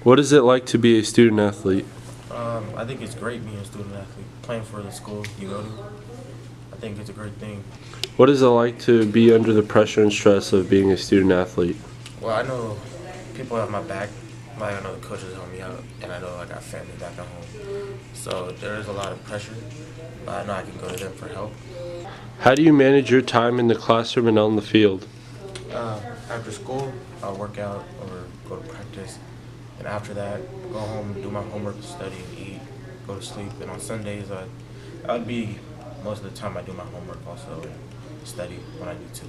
What is it like to be a student athlete? I think it's great being a student athlete, playing for the school you go to. I think it's a great thing. What is it like to be under the pressure and stress of being a student athlete? Well, I know people have my back. Like, I know the coaches help me out, and I know I got family back at home. So there is a lot of pressure, but I know I can go to them for help. How do you manage your time in the classroom and on the field? After school, I'll work out or go to practice. And after that, go home, do my homework, study, eat, go to sleep. And on Sundays, I would be most of the time I do my homework also and study when I need to.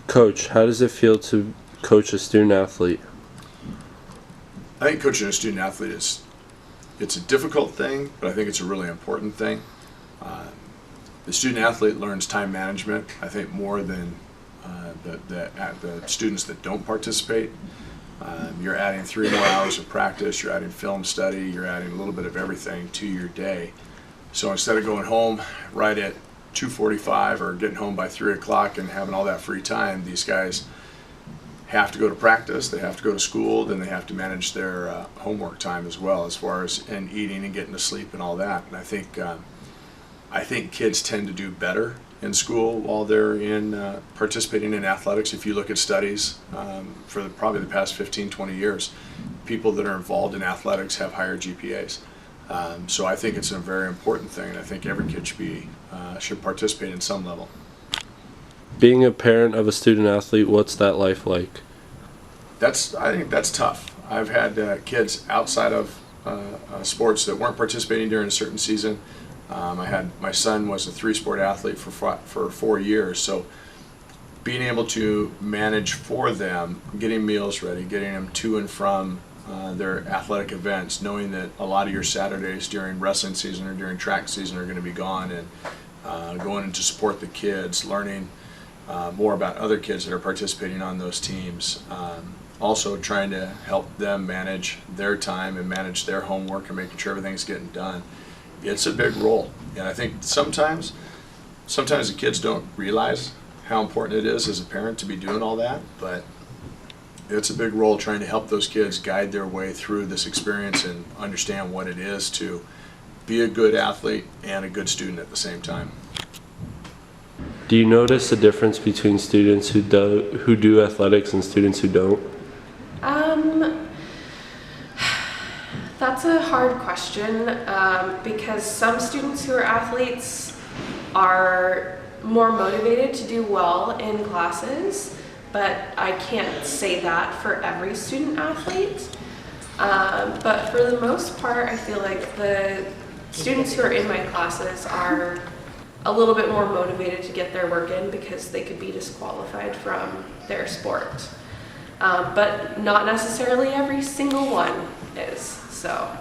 Coach, how does it feel to coach a student athlete? I think coaching a student athlete it's a difficult thing, but I think it's a really important thing. The student athlete learns time management, I think, more than the students that don't participate. You're adding 3 more hours of practice, you're adding film study, you're adding a little bit of everything to your day. So instead of going home right at 2:45 or getting home by 3 o'clock and having all that free time, these guys have to go to practice, they have to go to school, then they have to manage their homework time as well, as far as and eating and getting to sleep and all that. And I think kids tend to do better in school while they're in participating in athletics. If you look at studies for probably the past 15-20 years, people that are involved in athletics have higher GPAs. So I think it's a very important thing, and I think every kid should participate in some level. Being a parent of a student athlete, what's that life like? I think that's tough. I've had kids outside of sports that weren't participating during a certain season. My son was a 3-sport athlete for 4 years, so being able to manage for them, getting meals ready, getting them to and from their athletic events, knowing that a lot of your Saturdays during wrestling season or during track season are going to be gone, and going in to support the kids, learning more about other kids that are participating on those teams. Also trying to help them manage their time and manage their homework and making sure everything's getting done. It's a big role, and I think sometimes the kids don't realize how important it is as a parent to be doing all that, but it's a big role trying to help those kids guide their way through this experience and understand what it is to be a good athlete and a good student at the same time. Do you notice a difference between students who do athletics and students who don't? That's a hard question because some students who are athletes are more motivated to do well in classes, but I can't say that for every student athlete. But for the most part, I feel like the students who are in my classes are a little bit more motivated to get their work in because they could be disqualified from their sport. But not necessarily every single one is. So